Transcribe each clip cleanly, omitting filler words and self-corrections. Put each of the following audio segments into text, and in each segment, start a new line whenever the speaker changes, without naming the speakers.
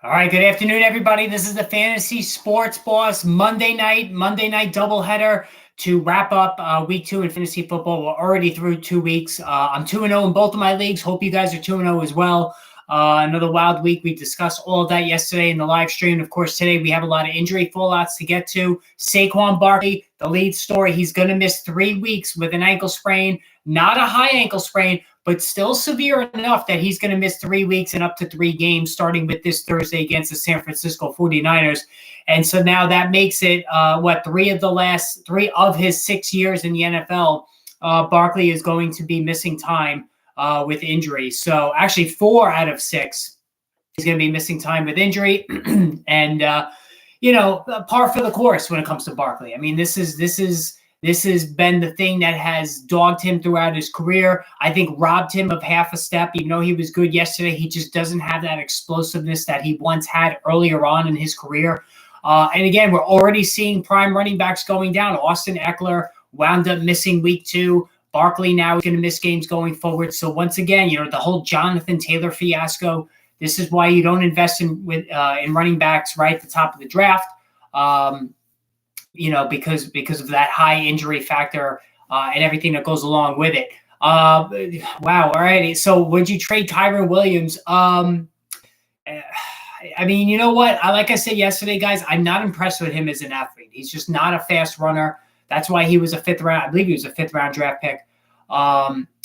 All right, good afternoon, everybody. This is the Fantasy Sports Boss Monday night doubleheader to wrap up week 2 in fantasy football. We're already through 2 weeks. I'm 2-0 in both of my leagues. Hope you guys are 2-0 as well. Another wild week. We discussed all of that yesterday in the live stream. Of course, today we have a lot of injury fallouts to get to. Saquon Barkley, the lead story. He's going to miss 3 weeks with an ankle sprain. Not a high ankle sprain, but still severe enough that he's going to miss 3 weeks and up to 3 games, starting with this Thursday against the San Francisco 49ers. And so now that makes it, 3 of his 6 years in the NFL, Barkley is going to be missing time with injury. So actually 4 out of 6, he's going to be missing time with injury. And, par for the course when it comes to Barkley. I mean, this has been the thing that has dogged him throughout his career. I think robbed him of half a step. Even though he was good yesterday, he just doesn't have that explosiveness that he once had earlier on in his career. And again, we're already seeing prime running backs going down. Austin Eckler wound up missing week 2. Barkley now is going to miss games going forward. So once again, the whole Jonathan Taylor fiasco. This is why you don't invest in running backs right at the top of the draft. Because of that high injury factor and everything that goes along with it. Wow. All right. So would you trade Kyren Williams? I mean, you know what? Like I said yesterday, guys, I'm not impressed with him as an athlete. He's just not a fast runner. That's why he was a 5th round. I believe he was a 5th round draft pick.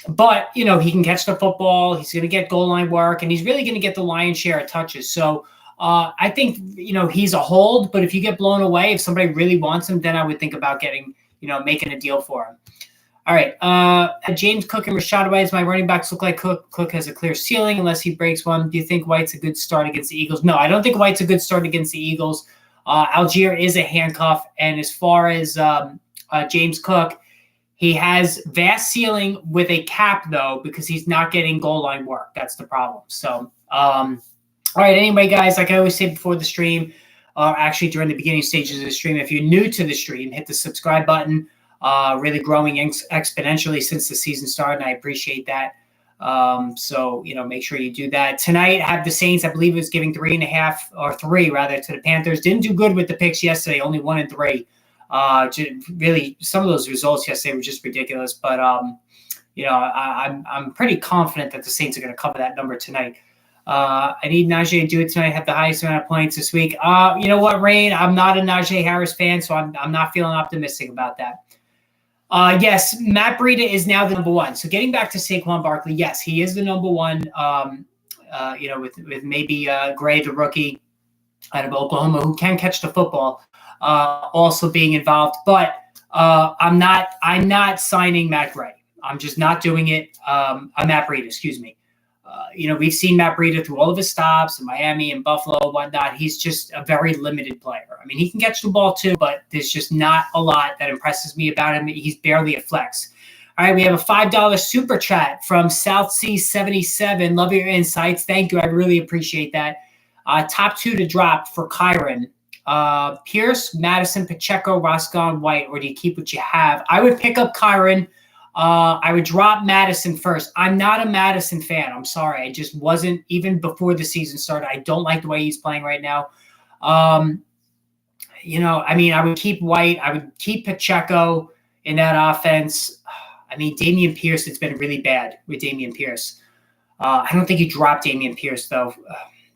But he can catch the football. He's going to get goal line work, and he's really going to get the lion's share of touches. So I think, he's a hold, but if you get blown away, if somebody really wants him, then I would think about making a deal for him. All right. James Cook and Rashad White as my running backs look like Cook. Cook has a clear ceiling unless he breaks one. Do you think White's a good start against the Eagles? No, I don't think White's a good start against the Eagles. Algier is a handcuff. And as far as James Cook, he has vast ceiling with a cap, though, because he's not getting goal line work. That's the problem. So, all right. Anyway, guys, like I always say before the stream, actually during the beginning stages of the stream, if you're new to the stream, hit the subscribe button. Really growing exponentially since the season started, and I appreciate that. So make sure you do that. Tonight, have the Saints, I believe it was giving 3.5 or 3 rather to the Panthers. Didn't do good with the picks yesterday, only 1-3. Really, some of those results yesterday were just ridiculous. But I'm pretty confident that the Saints are going to cover that number tonight. I need Najee to do it tonight. Have the highest amount of points this week. You know what, Rain? I'm not a Najee Harris fan, so I'm not feeling optimistic about that. Yes, Matt Breida is now the number 1. So getting back to Saquon Barkley, yes, he is the number 1. With maybe Gray, the rookie out of Oklahoma, who can catch the football, also being involved. But I'm not signing Matt Gray. I'm just not doing it. Matt Breida, excuse me. We've seen Matt Breida through all of his stops in Miami and Buffalo and whatnot. He's just a very limited player. I mean, he can catch the ball too, but there's just not a lot that impresses me about him. He's barely a flex. All right, we have a $5 super chat from South Sea 77. Love your insights. Thank you. I really appreciate that. Top 2 to drop for Kyren. Pierce, Madison, Pacheco, Roscoe, White, or do you keep what you have? I would pick up Kyren. I would drop Madison first. I'm not a Madison fan. I'm sorry. I just wasn't even before the season started. I don't like the way he's playing right now. I would keep White. I would keep Pacheco in that offense. I mean, Dameon Pierce, it's been really bad with Dameon Pierce. I don't think you drop Dameon Pierce, though,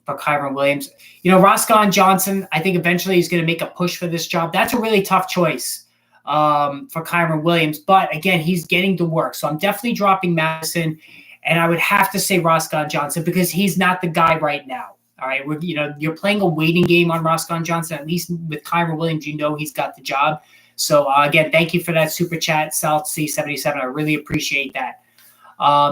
for Kyren Williams. Roscoe Johnson, I think eventually he's going to make a push for this job. That's a really tough choice for Kyren Williams. But again, he's getting to work. So I'm definitely dropping Madison. And I would have to say Roscoe Johnson because he's not the guy right now. All right. You're playing a waiting game on Roscoe Johnson. At least with Kyren Williams, he's got the job. So again, thank you for that super chat, South C77. I really appreciate that.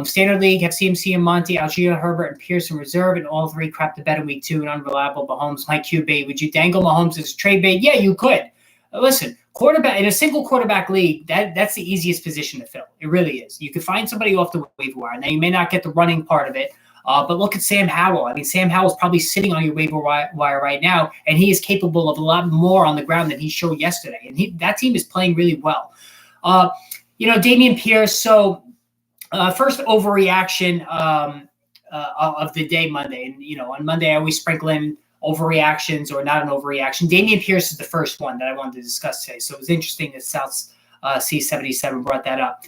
Standard League have CMC and Monty, Algier, Herbert, and Pearson reserve, and all 3 crapped the bed in week 2 and unreliable. Mahomes, my QB. Would you dangle Mahomes as a trade bait? Yeah, you could. Listen, quarterback in a single quarterback league, that's the easiest position to fill. It really is. You could find somebody off the waiver wire. Now, you may not get the running part of it, but look at Sam Howell. I mean, Sam Howell's probably sitting on your waiver wire right now, and he is capable of a lot more on the ground than he showed yesterday. And that team is playing really well. Dameon Pierce. So first overreaction of the day Monday. And, on Monday I always sprinkle in overreactions or not an overreaction. Dameon Pierce is the first one that I wanted to discuss today. So it was interesting that South C77 brought that up.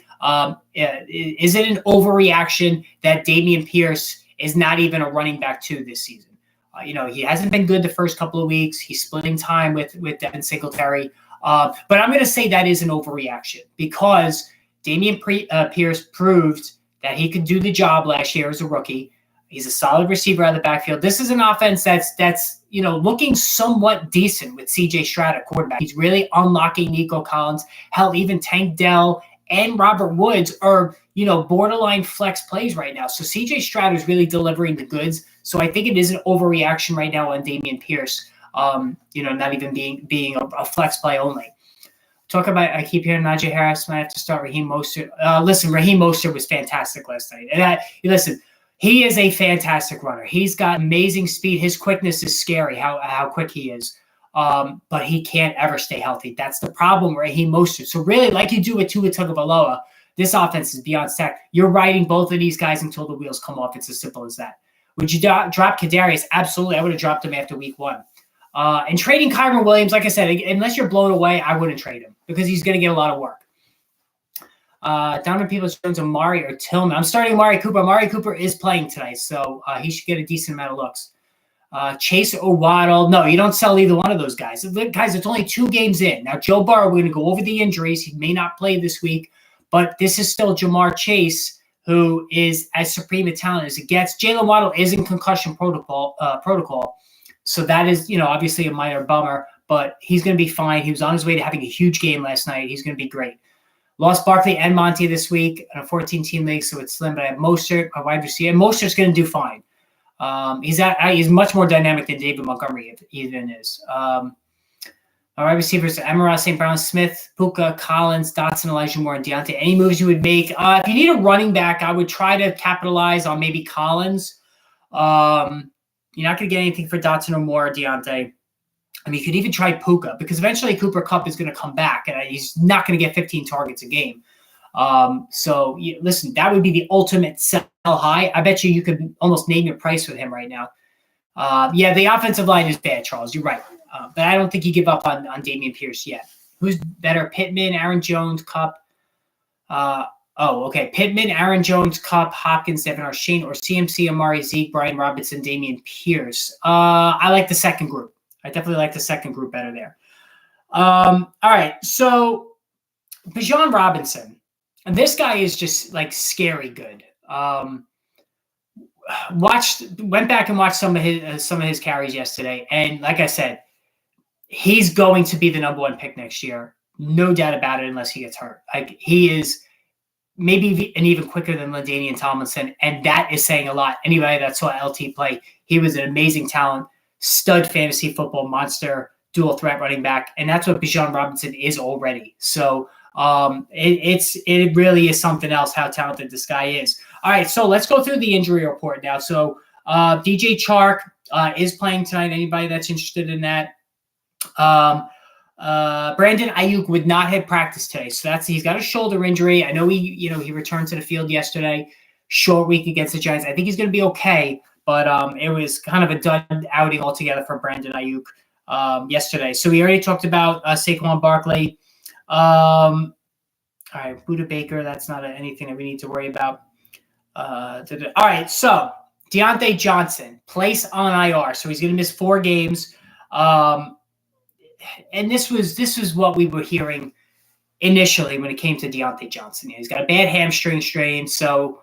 Is it an overreaction that Dameon Pierce is not even a running back 2 this season? He hasn't been good the first couple of weeks. He's splitting time with Devin Singletary. But I'm going to say that is an overreaction because Dameon Pierce proved that he could do the job last year as a rookie. He's a solid receiver out of the backfield. This is an offense that's looking somewhat decent with C.J. Stroud at quarterback. He's really unlocking Nico Collins. Hell, even Tank Dell and Robert Woods are borderline flex plays right now. So C.J. Stroud is really delivering the goods. So I think it is an overreaction right now on Dameon Pierce. Not even being a flex play only. I keep hearing Najee Harris. Might have to start Raheem Mostert. Listen, Raheem Mostert was fantastic last night. And he is a fantastic runner. He's got amazing speed. His quickness is scary, how quick he is. But he can't ever stay healthy. That's the problem with Raheem Mostert. So really, like you do with Tua Tagovailoa, this offense is beyond stacked. You're riding both of these guys until the wheels come off. It's as simple as that. Would you drop Kadarius? Absolutely. I would have dropped him after week 1. And trading Kyren Williams, like I said, unless you're blown away, I wouldn't trade him because he's going to get a lot of work. Donovan Peoples-Jones, Amari or Tillman. I'm starting Amari Cooper. Amari Cooper is playing tonight, so he should get a decent amount of looks. Chase or Waddle. No, you don't sell either one of those guys. Guys, it's only 2 games in. Now, Joe Burrow, we're going to go over the injuries. He may not play this week, but this is still Jamar Chase, who is as supreme a talent as it gets. Jalen Waddle is in concussion protocol. So that is, obviously a minor bummer, but he's going to be fine. He was on his way to having a huge game last night. He's going to be great. Lost Barkley and Monty this week in a 14-team league, so it's slim, but I have Mostert, a wide receiver. And Mostert's going to do fine. He's much more dynamic than David Montgomery even is. Our wide receivers, Amara, St. Brown, Smith, Puka, Collins, Dotson, Elijah Moore, and Deontay. Any moves you would make? If you need a running back, I would try to capitalize on maybe Collins. You're not going to get anything for Dotson or Moore or Deontay. I mean, you could even try Puka because eventually Cooper Kupp is going to come back and he's not going to get 15 targets a game. Listen, that would be the ultimate sell high. I bet you could almost name your price with him right now. The offensive line is bad, Charles. You're right. But I don't think you give up on Dameon Pierce yet. Who's better, Pittman, Aaron Jones, Kupp? Pittman, Aaron Jones, Kupp, Hopkins, Devin Arshane, or CMC, Amari, Zeke, Brian Robinson, Dameon Pierce. I like the second group. I definitely like the second group better there. All right, so Bijan Robinson. And this guy is just like scary good. Went back and watched some of his carries yesterday, and like I said, he's going to be the number 1 pick next year, no doubt about it, unless he gets hurt. Like he is maybe even quicker than LaDainian Tomlinson, and that is saying a lot. Anybody that saw LT play, he was an amazing talent, stud fantasy football monster, dual threat running back, and that's what Bijan Robinson is already. So it really is something else how talented this guy is. All right, so let's go through the injury report now. So DJ Chark is playing tonight. Anybody that's interested in that? Brandon Ayuk would not have practiced today, so he's got a shoulder injury. I know he returned to the field yesterday. Short week against the Giants. I think he's going to be okay, but it was kind of a dud outing altogether for Brandon Ayuk yesterday. So we already talked about Saquon Barkley. All right, Buda Baker. That's not anything that we need to worry about. All right, so Deontay Johnson placed on IR, so he's going to miss 4 games. And this was what we were hearing initially when it came to Deontay Johnson. He's got a bad hamstring strain, so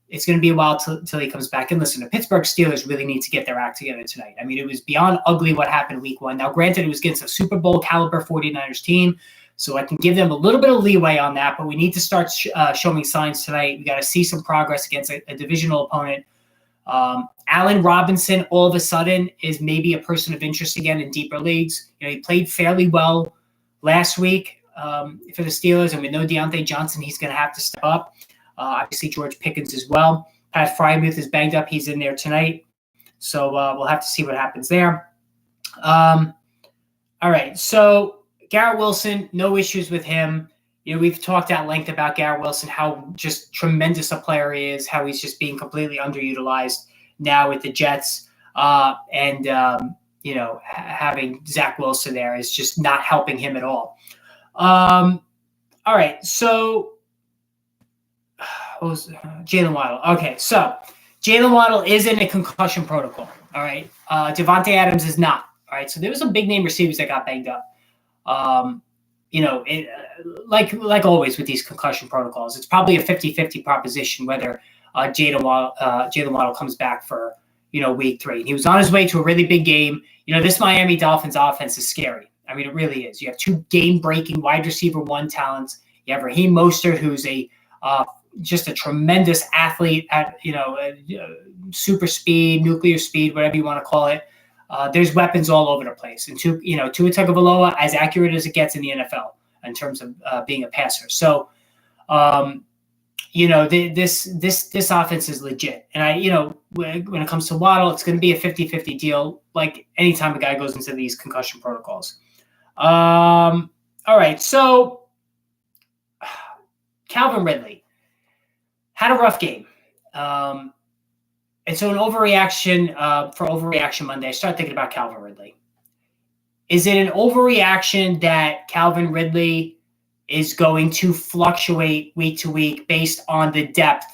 it's going to be a while till he comes back. And listen, the Pittsburgh Steelers really need to get their act together tonight. I mean, it was beyond ugly what happened week 1. Now, granted, it was against a Super Bowl caliber 49ers team, so I can give them a little bit of leeway on that, but we need to start showing signs tonight. We got to see some progress against a divisional opponent. Allen Robinson, all of a sudden, is maybe a person of interest again in deeper leagues. He played fairly well last week for the Steelers, and we know Deontay Johnson, he's going to have to step up. Obviously, George Pickens as well. Pat Frymuth is banged up. He's in there tonight. So we'll have to see what happens there. All right, so Garrett Wilson, no issues with him. We've talked at length about Garrett Wilson, how just tremendous a player he is, how he's just being completely underutilized now with the Jets. Having Zach Wilson there is just not helping him at all. All right, so Jalen Waddle. Okay, so Jalen Waddle is in a concussion protocol. All right, Devontae Adams is not. All right, so there was some big name receivers that got banged up. Like always with these concussion protocols, it's probably a 50-50 proposition whether Jalen Waddle comes back for week 3. He was on his way to a really big game. This Miami Dolphins offense is scary. I mean, it really is. You have 2 game-breaking wide receiver 1 talents. You have Raheem Mostert, who's just a tremendous athlete at super speed, nuclear speed, whatever you want to call it. There's weapons all over the place. And Tua Tagovailoa, as accurate as it gets in the NFL in terms of being a passer. So, this offense is legit. And when it comes to Waddle, it's going to be a 50-50 deal, like anytime a guy goes into these concussion protocols. All right, so Calvin Ridley had a rough game. And so an overreaction for Overreaction Monday, I started thinking about Calvin Ridley. Is it an overreaction that Calvin Ridley is going to fluctuate week to week based on the depth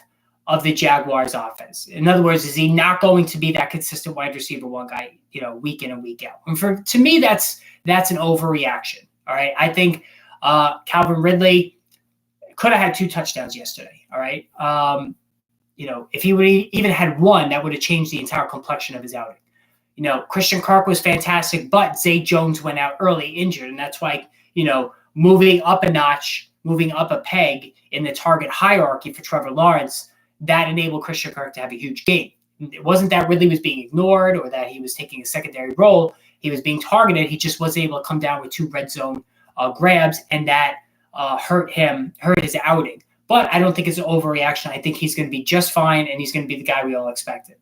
of the Jaguars offense? In other words, is he not going to be that consistent wide receiver 1 guy, week in and week out? And to me, that's an overreaction. All right. I think Calvin Ridley could have had 2 touchdowns yesterday. All right. If he would even had 1, that would have changed the entire complexion of his outing. Christian Kirk was fantastic, but Zay Jones went out early injured. And that's why, moving up a notch, moving up a peg in the target hierarchy for Trevor Lawrence, that enabled Christian Kirk to have a huge game. It wasn't that Ridley was being ignored or that he was taking a secondary role. He was being targeted. He just wasn't able to come down with 2 red zone grabs, and that hurt his outing. But I don't think it's an overreaction. I think he's going to be just fine, and he's going to be the guy we all expected.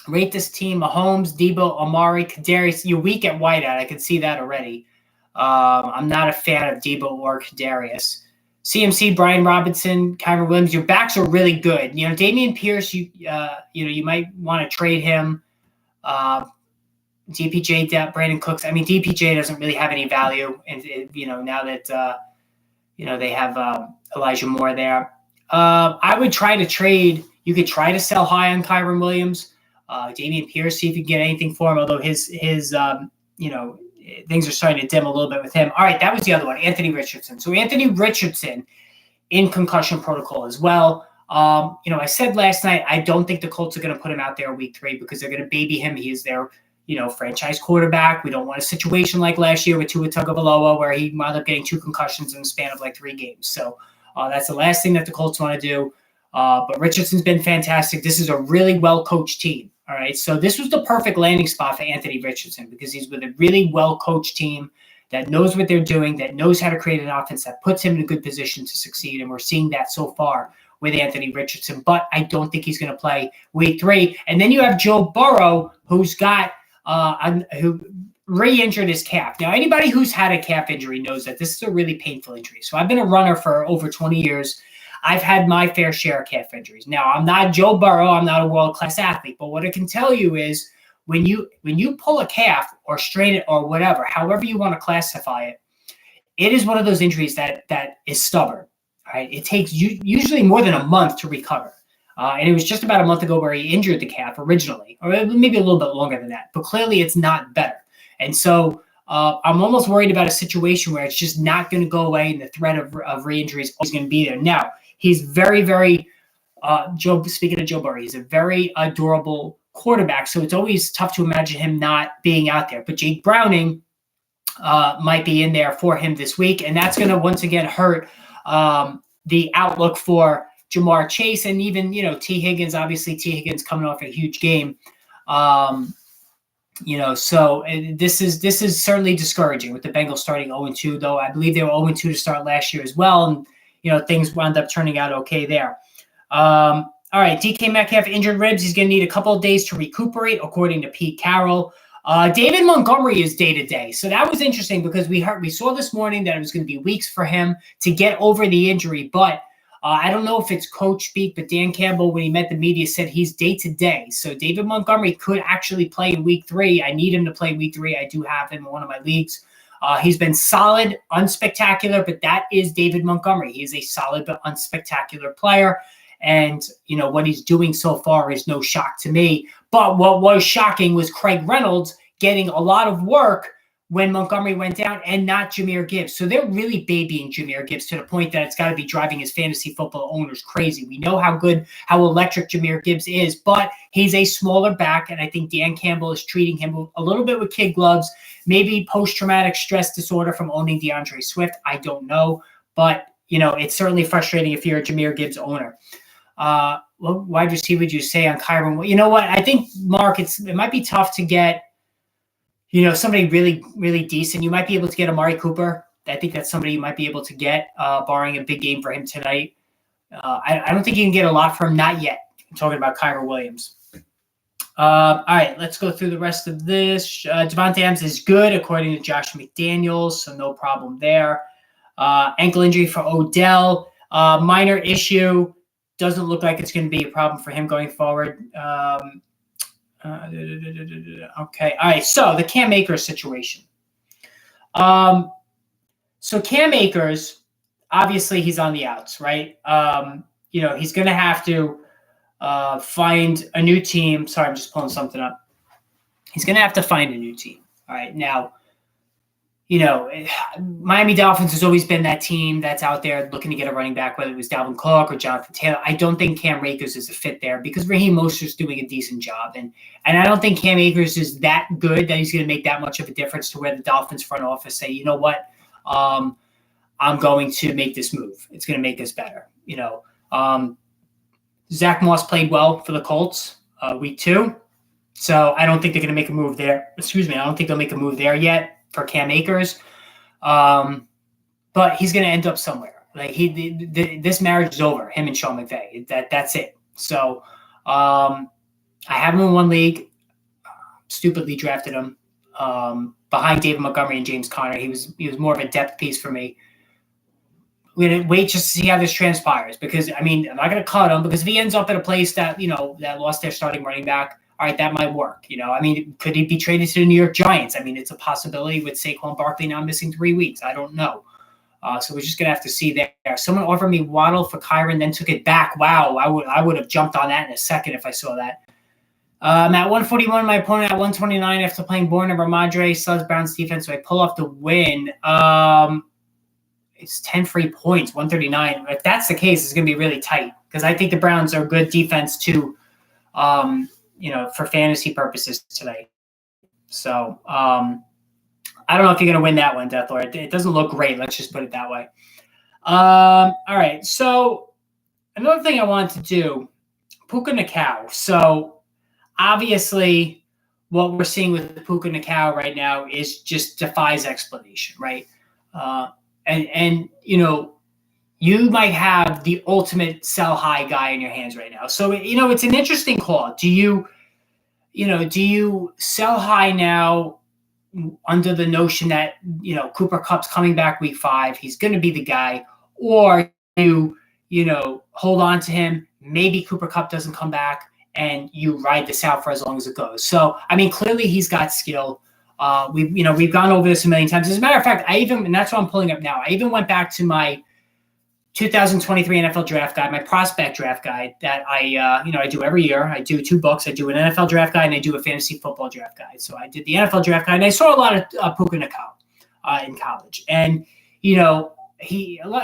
Rate this team: Mahomes, Debo, Amari, Kadarius. You're weak at wideout. I can see that already. I'm not a fan of Debo or Kadarius. CMC, Brian Robinson, Kyron Williams. Your backs are really good. Dameon Pierce. You might want to trade him. DPJ, Brandon Cooks. I mean, DPJ doesn't really have any value, and now that they have Elijah Moore there. I would try to trade. You could try to sell high on Kyron Williams. Dameon Pierce, see if you can get anything for him, although his things are starting to dim a little bit with him. All right, that was the other one, Anthony Richardson. So Anthony Richardson in concussion protocol as well. I said last night, I don't think the Colts are going to put him out there week 3 because they're going to baby him. He is their franchise quarterback. We don't want a situation like last year with Tua Tagovailoa where he wound up getting 2 concussions in the span of like 3 games. So that's the last thing that the Colts want to do. But Richardson's been fantastic. This is a really well-coached team. All right, so this was the perfect landing spot for Anthony Richardson because he's with a really well-coached team that knows what they're doing, that knows how to create an offense that puts him in a good position to succeed, and we're seeing that so far with Anthony Richardson. But I don't think he's going to play week 3. And then you have Joe Burrow, who's got who re-injured his calf. Now, anybody who's had a calf injury knows that this is a really painful injury. So I've been a runner for over 20 years. I've had my fair share of calf injuries. Now, I'm not Joe Burrow. I'm not a world-class athlete. But what I can tell you is when you pull a calf or strain it or whatever, however you want to classify it, it is one of those injuries that is stubborn. Right? It takes usually more than a month to recover. And it was just about a month ago where he injured the calf originally, or maybe a little bit longer than that. But clearly it's not better. And so I'm almost worried about a situation where it's just not going to go away and the threat of re-injury is always going to be there. Now, he's very, very speaking of Joe Burrow, he's a very durable quarterback. So it's always tough to imagine him not being out there. But Jake Browning might be in there for him this week. And that's going to once again hurt the outlook for Jamar Chase and even, T. Higgins. Obviously, T. Higgins coming off a huge game. So this is certainly discouraging with the Bengals starting 0-2, though I believe they were 0-2 to start last year as well. And, things wound up turning out okay there. All right, DK Metcalf injured ribs. He's going to need a couple of days to recuperate, according to Pete Carroll. David Montgomery is day-to-day. So that was interesting because we saw this morning that it was going to be weeks for him to get over the injury. But I don't know if it's coach speak, but Dan Campbell, when he met the media, said he's day-to-day. So David Montgomery could actually play in week 3. I need him to play week 3. I do have him in one of my leagues. He's been solid, unspectacular, but that is David Montgomery. He is a solid but unspectacular player. And, what he's doing so far is no shock to me. But what was shocking was Craig Reynolds getting a lot of work when Montgomery went down and not Jahmyr Gibbs. So they're really babying Jahmyr Gibbs to the point that it's got to be driving his fantasy football owners crazy. We know how electric Jahmyr Gibbs is, but he's a smaller back, and I think Dan Campbell is treating him a little bit with kid gloves, maybe post-traumatic stress disorder from owning DeAndre Swift. I don't know, but, it's certainly frustrating if you're a Jahmyr Gibbs owner. What wide receiver would you say on Kyron? You know what? I think, Mark, it might be tough to get somebody really, really decent. You might be able to get Amari Cooper. I think that's somebody you might be able to get, barring a big game for him tonight. I don't think you can get a lot from him, not yet. I'm talking about Kyron Williams. All right, let's go through the rest of this. Devontae Adams is good, according to Josh McDaniels, so no problem there. Ankle injury for Odell. Minor issue. Doesn't look like it's going to be a problem for him going forward. Okay. All right. So the Cam Akers situation. So Cam Akers, obviously he's on the outs, right? He's going to have to find a new team. Sorry, I'm just pulling something up. He's going to have to find a new team. All right. Now, Miami Dolphins has always been that team that's out there looking to get a running back, whether it was Dalvin Cook or Jonathan Taylor. I don't think Cam Akers is a fit there because Raheem Mostert's doing a decent job. And I don't think Cam Akers is that good that he's going to make that much of a difference to where the Dolphins front office say, you know what, I'm going to make this move. It's going to make us better. Zach Moss played well for the Colts week 2. So I don't think they're going to make a move there. Excuse me. I don't think they'll make a move there yet for Cam Akers. But he's going to end up somewhere. Like this marriage is over, him and Sean McVay. That's it. So I have him in one league. Stupidly drafted him behind David Montgomery and James Conner. He was more of a depth piece for me. We're going to wait just to see how this transpires because, I'm not going to cut him because if he ends up at a place that, that lost their starting running back, all right, that might work. Could he be traded to the New York Giants? It's a possibility with Saquon Barkley now missing 3 weeks. I don't know. So we're just going to have to see there. Someone offered me Waddle for Kyron, then took it back. Wow, I would have jumped on that in a second if I saw that. I'm at 141, my opponent at 129 after playing Bourne and Ramondre. Still has Browns defense, so I pull off the win. It's 10 free points, 139. If that's the case, it's going to be really tight because I think the Browns are good defense too. For fantasy purposes today. So I don't know if you're going to win that one, Death Lord. It doesn't look great. Let's just put it that way. All right. So another thing I wanted to do, Puka Nacua. So obviously what we're seeing with Puka Nacua right now is just defies explanation, right? You might have the ultimate sell high guy in your hands right now. So, it's an interesting call. Do you sell high now under the notion that, Cooper Kupp's coming back week 5, he's going to be the guy, or you hold on to him, maybe Cooper Kupp doesn't come back and you ride this out for as long as it goes. So, clearly he's got skill. We've gone over this a million times. As a matter of fact, and that's what I'm pulling up now. I even went back to my 2023 NFL draft guide, my prospect draft guide that I do every year. I do 2 books. I do an NFL draft guide and I do a fantasy football draft guide. So I did the NFL draft guide and I saw a lot of Puka Nacua in college. And, a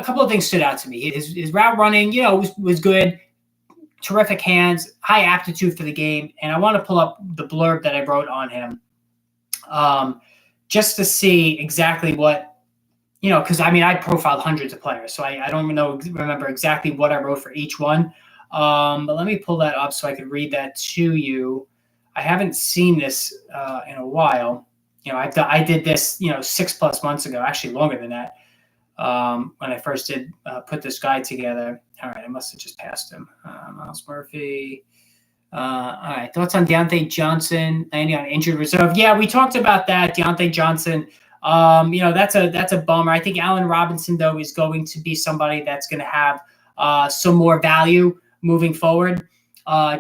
couple of things stood out to me. His route running, was good, terrific hands, high aptitude for the game. And I want to pull up the blurb that I wrote on him just to see exactly what, because I profiled hundreds of players, so I don't even remember exactly what I wrote for each one. But let me pull that up so I could read that to you. I haven't seen this in a while. I did this 6+ months ago, actually longer than that, when I first did put this guide together. All right, I must have just passed him. Miles Murphy. All right, thoughts on Deontay Johnson landing on injured reserve? Yeah, we talked about that. Deontay Johnson. That's a bummer. I think Allen Robinson, though, is going to be somebody that's going to have some more value moving forward.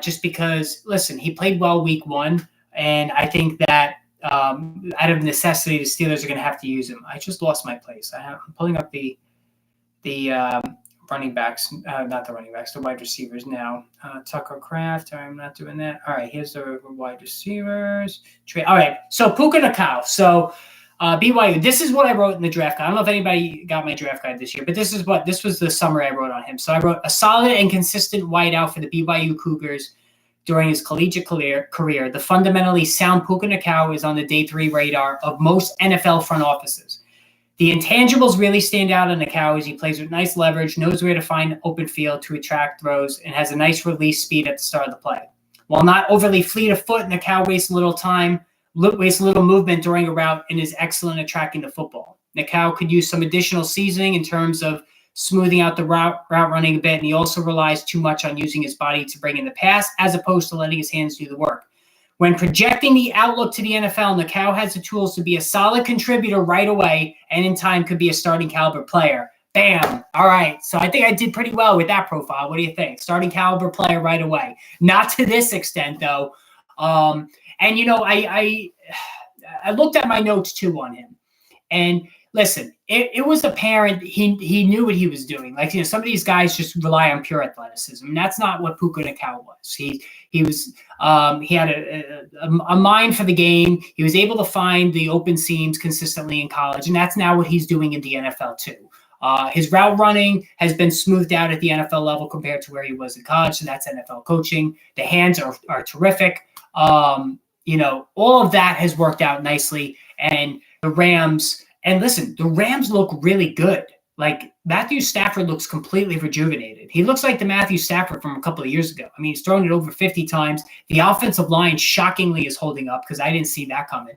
Just because, listen, he played well week 1, and I think that out of necessity, the Steelers are going to have to use him. I just lost my place. I'm pulling up the running backs, not the running backs, the wide receivers now. Tucker Kraft, I'm not doing that. All right, here's the wide receivers. All right, so Puka Nacua. So BYU, this is what I wrote in the draft guide. I don't know if anybody got my draft guide this year, but this was the summary I wrote on him. So I wrote a solid and consistent wideout for the BYU Cougars during his collegiate career. The fundamentally sound Puka Nacua is on the day 3 radar of most NFL front offices. The intangibles really stand out on Nacua as he plays with nice leverage, knows where to find open field to attract throws, and has a nice release speed at the start of the play. While not overly fleet of foot, Nacua wastes little movement during a route and is excellent at tracking the football. Nacua could use some additional seasoning in terms of smoothing out the route running a bit, and he also relies too much on using his body to bring in the pass as opposed to letting his hands do the work. When projecting the outlook to the NFL, Nacua has the tools to be a solid contributor right away and in time could be a starting caliber player. Bam. All right. So I think I did pretty well with that profile. What do you think? Starting caliber player right away. Not to this extent, though. And, you know, I looked at my notes, too, on him. And listen, it was apparent he knew what he was doing. Like, you know, some of these guys just rely on pure athleticism. And that's not what Puka Nacua was. He had a mind for the game. He was able to find the open seams consistently in college, and that's now what he's doing in the NFL too. His route running has been smoothed out at the NFL level compared to where he was in college, so that's NFL coaching. The hands are terrific. You know, all of that has worked out nicely, and the Rams. And listen, the Rams look really good. Like, Matthew Stafford looks completely rejuvenated. He looks like the Matthew Stafford from a couple of years ago. I mean, he's thrown it over 50 times. The offensive line shockingly is holding up because I didn't see that coming.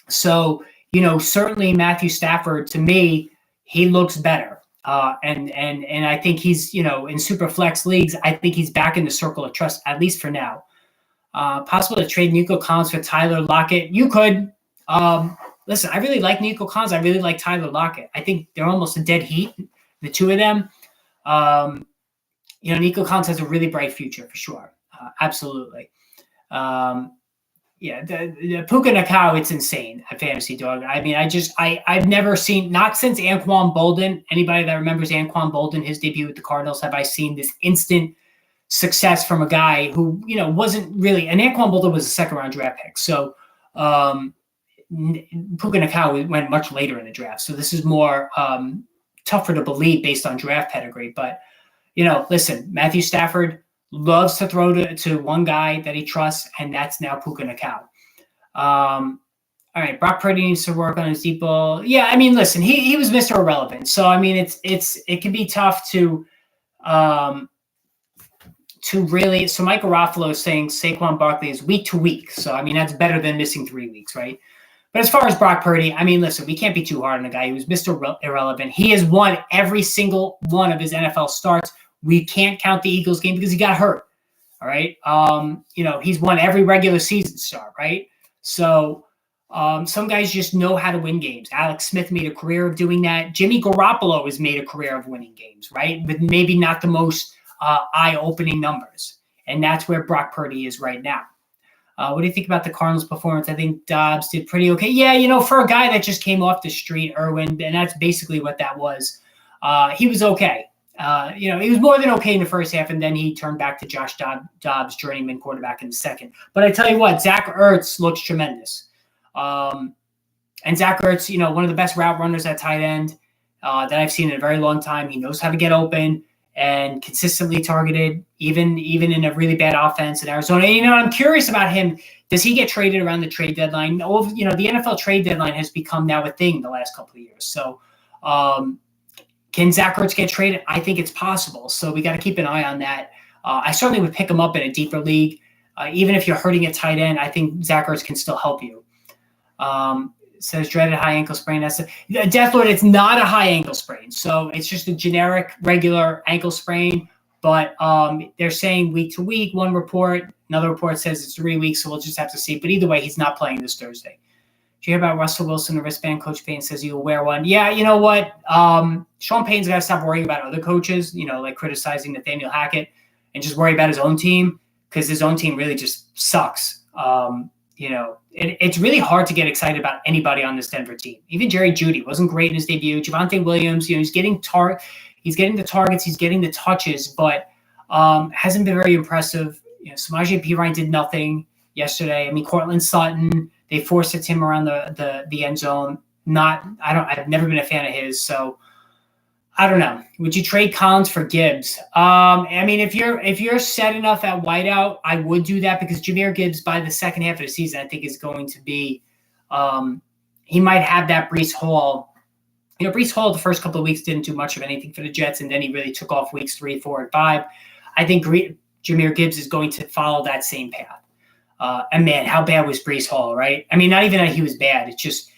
So, you know, certainly Matthew Stafford, to me, he looks better. And I think he's, you know, in super flex leagues, I think he's back in the circle of trust, at least for now. Possible to trade Nico Collins for Tyler Lockett. You could. Listen, I really like Nico Collins. I really like Tyler Lockett. I think they're almost a dead heat, the two of them. You know, Nico Collins has a really bright future for sure. Absolutely. The Puka Nacua, it's insane at Fantasy Dog. I mean, I've never seen, not since Anquan Boldin, anybody that remembers Anquan Boldin, his debut with the Cardinals, have I seen this instant success from a guy who, you know, wasn't really, and Anquan Boldin was a 2nd-round draft pick. So, Puka Nacua went much later in the draft. So this is more tougher to believe based on draft pedigree. But, you know, listen, Matthew Stafford loves to throw to one guy that he trusts, and that's now Puka Nacua. All right, Brock Purdy needs to work on his deep ball. Yeah, I mean, listen, he was Mr. Irrelevant. So, I mean, it can be tough to really – so Mike Garofalo is saying Saquon Barkley is week to week. So, I mean, that's better than missing 3 weeks, right? But as far as Brock Purdy, I mean, listen, we can't be too hard on the guy. He was Mr. Irrelevant. He has won every single one of his NFL starts. We can't count the Eagles game because he got hurt. All right. You know, he's won every regular season start, right? So some guys just know how to win games. Alex Smith made a career of doing that. Jimmy Garoppolo has made a career of winning games, right? But maybe not the most eye-opening numbers. And that's where Brock Purdy is right now. What do you think about the Cardinals' performance? I think Dobbs did pretty okay. Yeah, you know, for a guy that just came off the street, Irwin, and that's basically what that was. He was okay. You know, he was more than okay in the first half, and then he turned back to Josh Dobbs, journeyman quarterback, in the second. But I tell you what, Zach Ertz looks tremendous. And Zach Ertz, you know, one of the best route runners at tight end that I've seen in a very long time. He knows how to get open and consistently targeted, even in a really bad offense in Arizona. And, you know, I'm curious about him. Does he get traded around the trade deadline? You know, the NFL trade deadline has become now a thing the last couple of years. So can Zach Ertz get traded? I think it's possible. So we got to keep an eye on that. I certainly would pick him up in a deeper league. Even if you're hurting at tight end, I think Zach Ertz can still help you. Says dreaded high ankle sprain. That's Death Lord. It's not a high ankle sprain, so it's just a generic regular ankle sprain. But they're saying week to week. One report, another report says it's 3 weeks, so we'll just have to see. But either way, he's not playing this Thursday. Did you hear about Russell Wilson, the wristband? Coach Payne says he will wear one. Yeah, you know what? Sean Payne's got to stop worrying about other coaches, like criticizing Nathaniel Hackett, and just worry about his own team, because his own team really just sucks. It's really hard to get excited about anybody on this Denver team. Even Jerry Jeudy wasn't great in his debut. Javonte Williams, he's getting the targets, he's getting the touches, but hasn't been very impressive. Samaje Perine did nothing yesterday. I mean, Cortland Sutton, they forced it to him around the end zone. I've never been a fan of his, so I don't know. Would you trade Collins for Gibbs? I mean, if you're set enough at wideout, I would do that, because Jahmyr Gibbs by the second half of the season, I think, is going to be he might have that Breece Hall. Breece Hall the first couple of weeks didn't do much of anything for the Jets, and then he really took off weeks 3, 4, and 5. I think Jahmyr Gibbs is going to follow that same path. And man, how bad was Breece Hall, right? I mean, not even that he was bad. It's just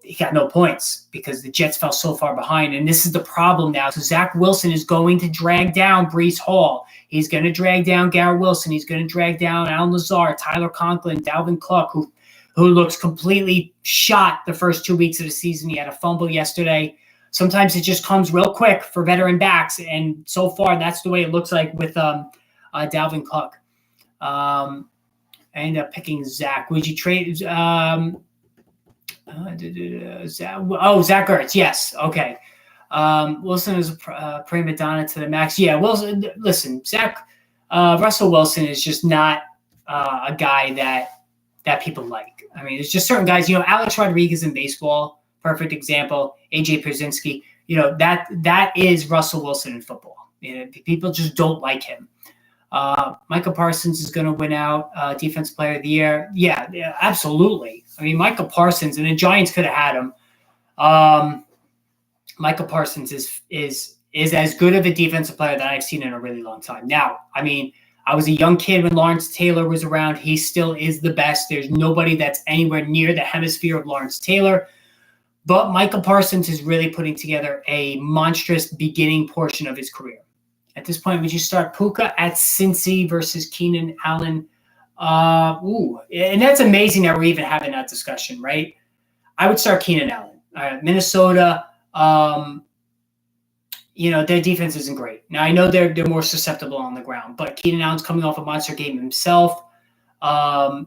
he got no points because the Jets fell so far behind. And this is the problem now. So Zach Wilson is going to drag down Breece Hall. He's going to drag down Garrett Wilson. He's going to drag down Allen Lazard, Tyler Conklin, Dalvin Cook, who looks completely shot the first 2 weeks of the season. He had a fumble yesterday. Sometimes it just comes real quick for veteran backs. And so far, that's the way it looks like with Dalvin Cook. I ended up picking Zach. Would you trade Zach? Zach Ertz. Yes. Okay. Wilson is a prima donna to the max. Yeah. Wilson. Listen, Russell Wilson is just not a guy that people like. I mean, there's just certain guys. Alex Rodriguez in baseball, perfect example. AJ Pierzynski. That is Russell Wilson in football. People just don't like him. Micah Parsons is going to win out Defensive Player of the Year. Yeah, absolutely. I mean, Micah Parsons, and the Giants could have had him. Micah Parsons is as good of a defensive player that I've seen in a really long time. Now, I mean, I was a young kid when Lawrence Taylor was around. He still is the best. There's nobody that's anywhere near the hemisphere of Lawrence Taylor. But Micah Parsons is really putting together a monstrous beginning portion of his career. At this point, would you start Puka at Cincy versus Keenan Allen? And that's amazing that we're even having that discussion, right? I would start Keenan Allen. Minnesota, their defense isn't great. Now, I know they're more susceptible on the ground, but Keenan Allen's coming off a monster game himself. The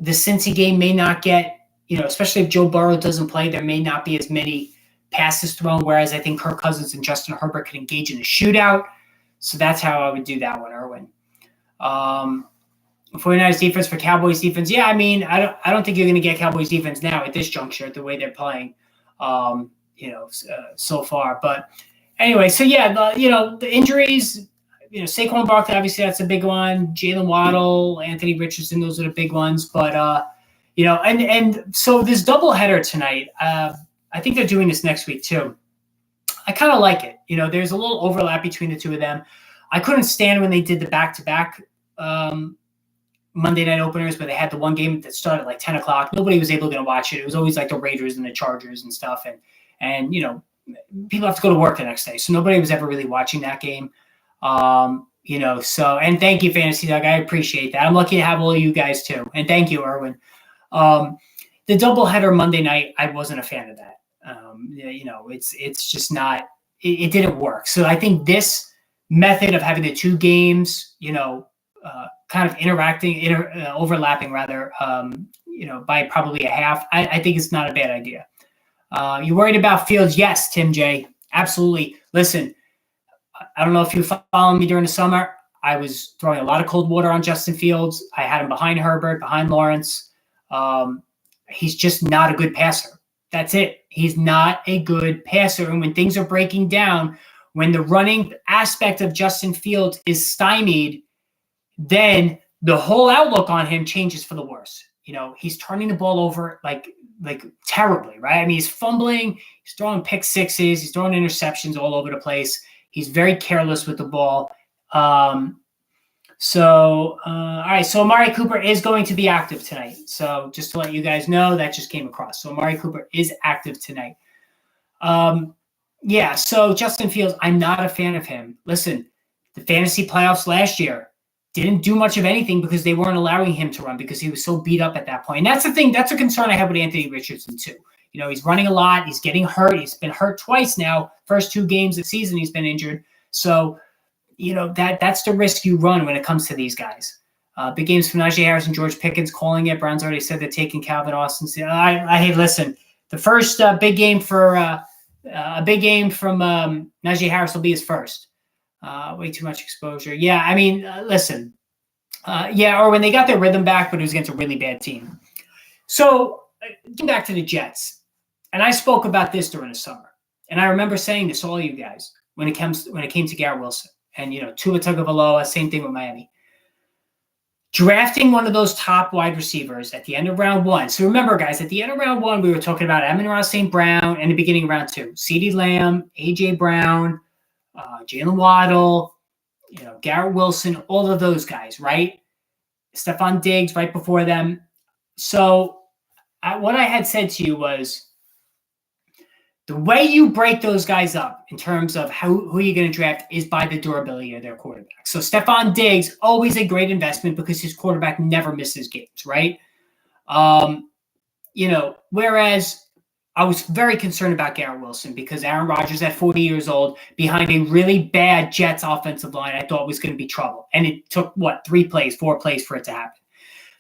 Cincy game may not get, especially if Joe Burrow doesn't play, there may not be as many passes thrown, whereas I think Kirk Cousins and Justin Herbert can engage in a shootout. So that's how I would do that one, Erwin. 49ers defense for Cowboys defense. Yeah, I mean, I don't think you're going to get Cowboys defense now at this juncture, the way they're playing, so far. But anyway, so yeah, the injuries, Saquon Barkley, obviously that's a big one. Jalen Waddle, Anthony Richardson, those are the big ones. But, and so this doubleheader tonight, I think they're doing this next week too. I kind of like it. There's a little overlap between the two of them. I couldn't stand when they did the back-to-back Monday night openers, where they had the one game that started at like 10 o'clock. Nobody was able to watch it. It was always like the Raiders and the Chargers and stuff. And people have to go to work the next day. So nobody was ever really watching that game. And thank you, Fantasy Doug. I appreciate that. I'm lucky to have all of you guys too. And thank you, Erwin. The doubleheader Monday night, I wasn't a fan of that. It's just not, it didn't work. So I think this method of having the two games, kind of overlapping rather, by probably a half, I think it's not a bad idea. You worried about Fields? Yes, Tim J. Absolutely. Listen, I don't know if you followed me during the summer. I was throwing a lot of cold water on Justin Fields. I had him behind Herbert, behind Lawrence. He's just not a good passer. That's it. He's not a good passer. And when things are breaking down, when the running aspect of Justin Fields is stymied, then the whole outlook on him changes for the worse. He's turning the ball over like terribly, right? I mean, he's fumbling, he's throwing pick sixes, he's throwing interceptions all over the place. He's very careless with the ball. All right. So Amari Cooper is going to be active tonight. So just to let you guys know, that just came across. So Amari Cooper is active tonight. So Justin Fields, I'm not a fan of him. Listen, the fantasy playoffs last year, didn't do much of anything because they weren't allowing him to run because he was so beat up at that point. And that's the thing. That's a concern I have with Anthony Richardson too. He's running a lot. He's getting hurt. He's been hurt twice now. First 2 games of the season, he's been injured. So, that's the risk you run when it comes to these guys. Big games from Najee Harris and George Pickens calling it. Browns already said they're taking Calvin Austin. Hey, listen, the first big game from Najee Harris will be his first. Way too much exposure. Yeah, I mean, listen. Or when they got their rhythm back, but it was against a really bad team. So, getting back to the Jets, and I spoke about this during the summer, and I remember saying this to all you guys when it came to Garrett Wilson and Tua Tagovailoa, same thing with Miami. Drafting one of those top wide receivers at the end of round 1. So remember, guys, at the end of round 1, we were talking about Amon-Ra St. Brown, and the beginning of round 2, CeeDee Lamb, A.J. Brown, Jalen Waddle, Garrett Wilson, all of those guys, right? Stephon Diggs right before them. So what I had said to you was the way you break those guys up in terms of who you're going to draft is by the durability of their quarterback. So Stephon Diggs, always a great investment because his quarterback never misses games, right? Whereas I was very concerned about Garrett Wilson because Aaron Rodgers at 40 years old behind a really bad Jets offensive line I thought was going to be trouble. And it took, 4 plays for it to happen.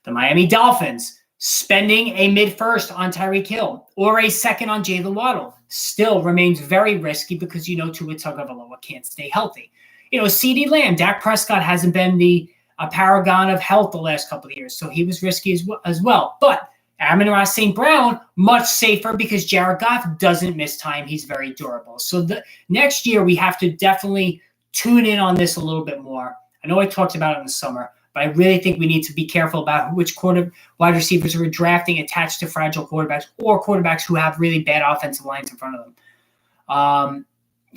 The Miami Dolphins spending a mid-first on Tyreek Hill or a second on Jalen Waddle still remains very risky because Tua Tagovailoa can't stay healthy. CeeDee Lamb, Dak Prescott hasn't been the paragon of health the last couple of years, so he was risky as well. But Amon-Ra St. Brown, much safer because Jared Goff doesn't miss time. He's very durable. So the next year we have to definitely tune in on this a little bit more. I know I talked about it in the summer, but I really think we need to be careful about which wide receivers we're drafting attached to fragile quarterbacks or quarterbacks who have really bad offensive lines in front of them.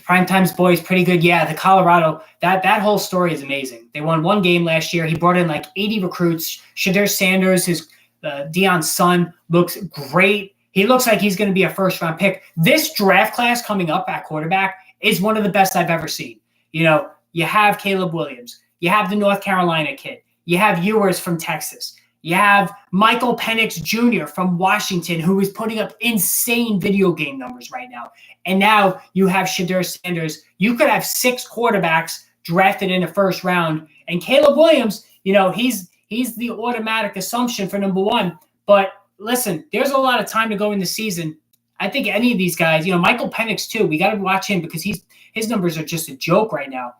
Primetime's boy is pretty good. Yeah, the Colorado, that whole story is amazing. They won 1 game last year. He brought in 80 recruits. Shadir Sanders, his Deion's son, looks great. He looks like he's going to be a first-round pick. This draft class coming up at quarterback is one of the best I've ever seen. You have Caleb Williams. You have the North Carolina kid. You have Ewers from Texas. You have Michael Penix Jr. from Washington, who is putting up insane video game numbers right now. And now you have Shadir Sanders. You could have 6 quarterbacks drafted in the first round. And Caleb Williams, he's the automatic assumption for number 1. But listen, there's a lot of time to go in the season. I think any of these guys, Michael Penix too, we got to watch him because his numbers are just a joke right now.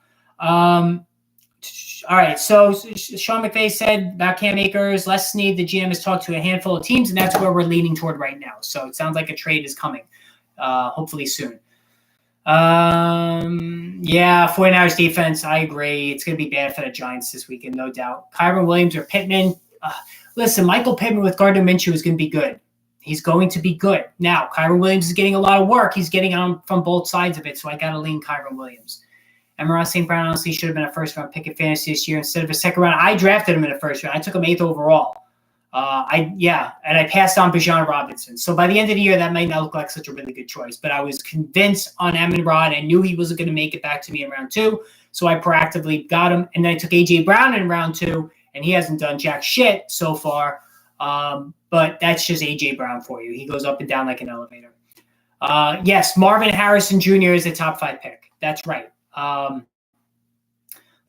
All right, so Sean McVay said about Cam Akers, Les Snead, the GM, has talked to a handful of teams, and that's where we're leaning toward right now. So it sounds like a trade is coming, hopefully soon. 49ers defense, I agree. It's going to be bad for the Giants this weekend, no doubt. Kyron Williams or Pittman. Listen, Michael Pittman with Gardner Minshew is going to be good. He's going to be good. Now, Kyron Williams is getting a lot of work. He's getting on from both sides of it, so I got to lean Kyron Williams. Amon-Ra St. Brown honestly should have been a first-round pick in fantasy this year instead of a second round. I drafted him in the first round. I took him 8th overall. And I passed on Bijan Robinson. So by the end of the year, that might not look like such a really good choice. But I was convinced on Amon-Ra, and I knew he wasn't going to make it back to me in round 2. So I proactively got him. And then I took A.J. Brown in round 2, and he hasn't done jack shit so far. But that's just A.J. Brown for you. He goes up and down like an elevator. Yes, Marvin Harrison Jr. is a top 5 pick. That's right.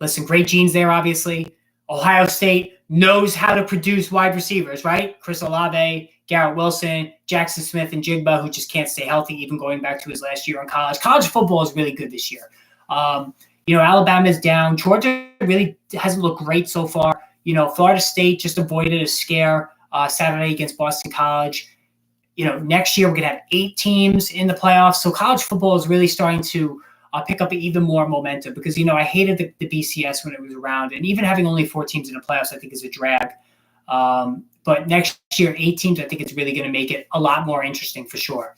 Listen, great genes there, obviously. Ohio State knows how to produce wide receivers, right? Chris Olave, Garrett Wilson, Jackson Smith, and Jigba, who just can't stay healthy, even going back to his last year in college. College football is really good this year. Alabama's down. Georgia really hasn't looked great so far. Florida State just avoided a scare Saturday against Boston College. Next year we're going to have 8 teams in the playoffs. So college football is really starting to pick up even more momentum because, I hated the BCS when it was around. And even having only 4 teams in the playoffs, I think is a drag. But next year, 8 teams, I think it's really going to make it a lot more interesting for sure.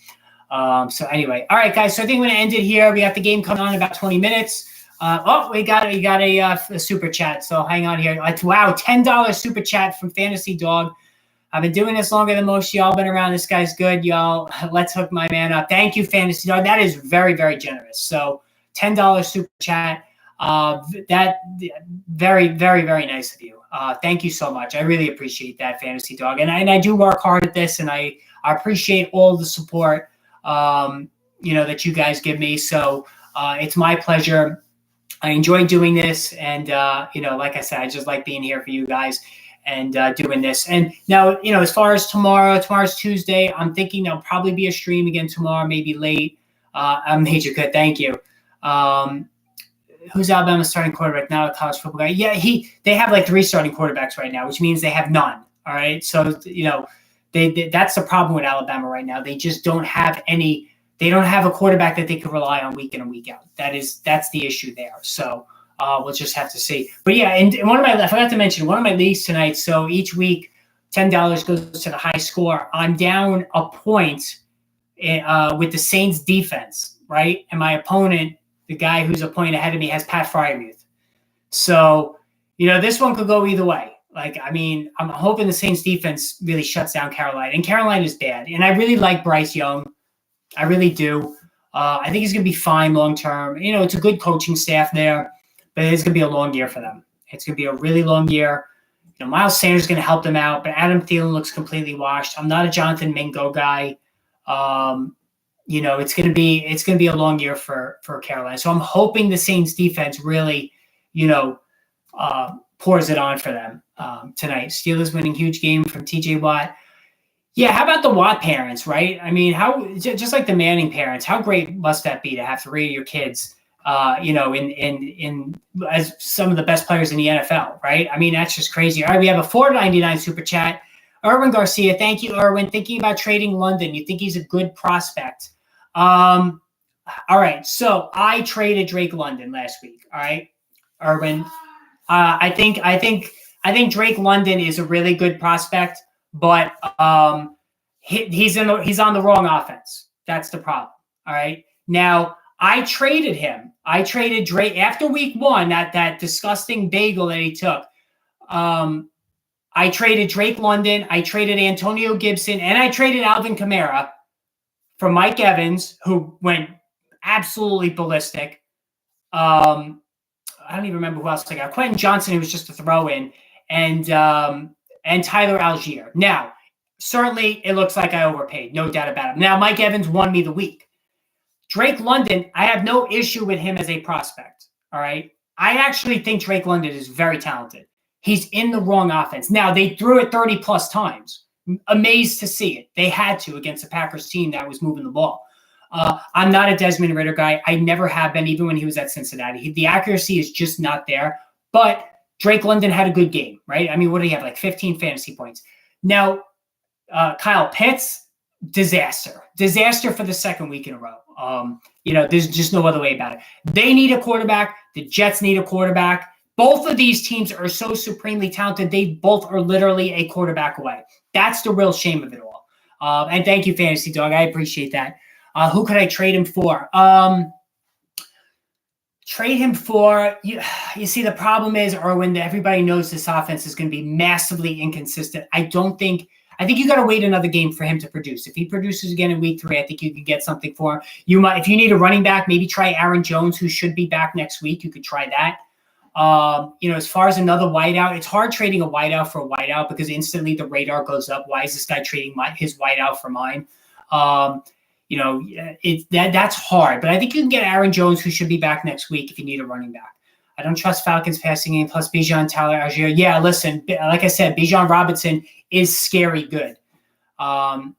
So anyway, all right, guys. So I think I'm going to end it here. We got the game coming on in about 20 minutes. We got a super chat. So hang on here. Wow, $10 super chat from Fantasy Dog. I've been doing this longer than most of y'all been around. This guy's good, y'all. Let's hook my man up. Thank you, Fantasy Dog. That is very, very generous. So $10 super chat. That very, very, very nice of you. Thank you so much. I really appreciate that, Fantasy Dog. And I do work hard at this, and I appreciate all the support, that you guys give me. So it's my pleasure. I enjoy doing this. And, like I said, I just like being here for you guys and doing this. And now, as far as tomorrow's Tuesday, I'm thinking there'll probably be a stream again tomorrow, maybe late. I'm Major Good. Thank you. Who's Alabama's starting quarterback now? A college football guy. Yeah, they have like 3 starting quarterbacks right now, which means they have none. All right. So, they that's the problem with Alabama right now. They just don't have any. They don't have a quarterback that they can rely on week in and week out. That's the issue there. So we'll just have to see. But yeah, and I forgot to mention one of my leagues tonight. So each week, $10 goes to the high score. I'm down a point with the Saints defense, right? And my opponent, the guy who's a point ahead of me, has Pat Fryermuth. So this one could go either way. I'm hoping the Saints defense really shuts down Carolina, and Carolina is bad. And I really like Bryce Young. I really do. I think he's going to be fine long term. It's a good coaching staff there, but it's going to be a long year for them. It's going to be a really long year. Miles Sanders is going to help them out, but Adam Thielen looks completely washed. I'm not a Jonathan Mingo guy. It's going to be a long year for Carolina. So I'm hoping the Saints defense really, pours it on for them tonight. Steelers winning, huge game from TJ Watt. Yeah, how about the Watt parents, right? I mean, how just like the Manning parents, how great must that be to have 3 of your kids, in as some of the best players in the NFL, right? I mean, that's just crazy. All right, we have a $4.99 super chat. Erwin Garcia, thank you, Erwin. Thinking about trading London. You think he's a good prospect? All right, so I traded Drake London last week. All right, Erwin. I think Drake London is a really good prospect. But he's on the wrong offense. That's the problem. All right. Now I traded him. I traded Drake after week 1. That disgusting bagel that he took. I traded Drake London. I traded Antonio Gibson, and I traded Alvin Kamara for Mike Evans, who went absolutely ballistic. I don't even remember who else I got. Quentin Johnson, who was just a throw in, and Tyler Algier. Now, certainly it looks like I overpaid, no doubt about it. Now, Mike Evans won me the week. Drake London, I have no issue with him as a prospect, all right? I actually think Drake London is very talented. He's in the wrong offense. Now, they threw it 30-plus times. Amazed to see it. They had to against a Packers team that was moving the ball. I'm not a Desmond Ridder guy. I never have been, even when he was at Cincinnati. The accuracy is just not there, but Drake London had a good game, right? I mean, what did he have? Like 15 fantasy points. Now, Kyle Pitts, disaster for the second week in a row. There's just no other way about it. They need a quarterback. The Jets need a quarterback. Both of these teams are so supremely talented. They both are literally a quarterback away. That's the real shame of it all. And thank you, Fantasy Dog. I appreciate that. Who could I trade him for? Trade him for, you see, the problem is, Erwin, that everybody knows this offense is going to be massively inconsistent. I think you got to wait another game for him to produce. If he produces again in week 3, I think you could get something for him. If you need a running back, maybe try Aaron Jones, who should be back next week. You could try that. As far as another wideout, it's hard trading a wideout for a wideout because instantly the radar goes up. Why is this guy trading his wideout for mine? That's hard, but I think you can get Aaron Jones, who should be back next week if you need a running back. I don't trust Falcons passing game plus Bijan, Tyler Algier. Yeah, listen, like I said, Bijan Robinson is scary good. And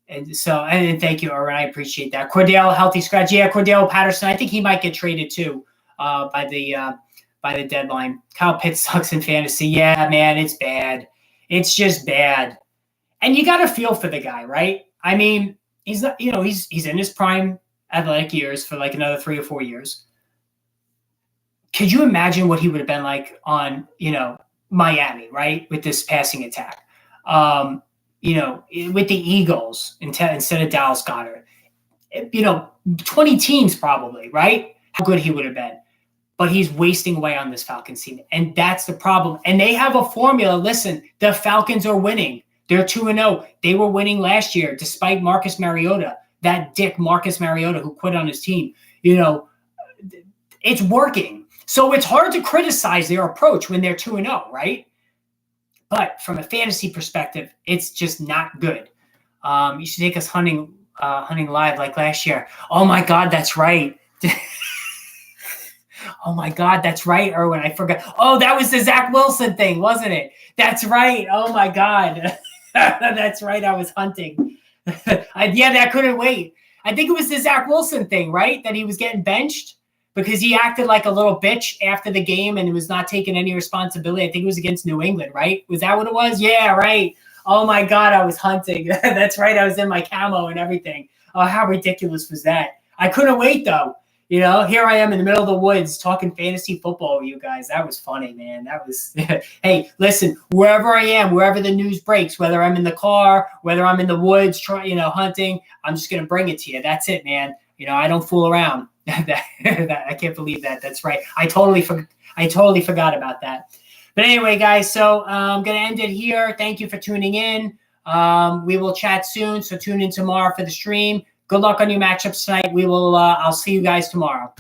thank you, Aaron. I appreciate that. Cordell, healthy scratch. Yeah, Cordell Patterson. I think he might get traded too by the deadline. Kyle Pitts sucks in fantasy. Yeah, man, it's bad. It's just bad. And you got to feel for the guy, right? I mean, he's not, he's in his prime athletic years for like another 3 or 4 years. Could you imagine what he would have been like on, Miami, right? With this passing attack, with the Eagles instead of Dallas Goedert, 20 teams probably, right? How good he would have been. But he's wasting away on this Falcons team. And that's the problem. And they have a formula. Listen, the Falcons are winning. They're 2-0. They were winning last year despite Marcus Mariota, that dick Marcus Mariota who quit on his team. It's working. So it's hard to criticize their approach when they're 2-0, right? But from a fantasy perspective, it's just not good. You should take us hunting live like last year. Oh my God, that's right. Oh my God, that's right, Erwin. I forgot. Oh, that was the Zach Wilson thing, wasn't it? That's right. Oh my God. That's right. I was hunting. Yeah, that couldn't wait. I think it was the Zach Wilson thing, right? That he was getting benched because he acted like a little bitch after the game and was not taking any responsibility. I think it was against New England, right? Was that what it was? Yeah, right. Oh my God, I was hunting. That's right. I was in my camo and everything. Oh, how ridiculous was that? I couldn't wait though. You know, here I am in the middle of the woods talking fantasy football with you guys. That was funny, man. That was, hey, listen, wherever I am, wherever the news breaks, whether I'm in the car, whether I'm in the woods, hunting, I'm just going to bring it to you. That's it, man. I don't fool around. I can't believe that. That's right. I totally forgot about that. But anyway, guys, so I'm going to end it here. Thank you for tuning in. We will chat soon. So tune in tomorrow for the stream. Good luck on your matchups tonight. I'll see you guys tomorrow.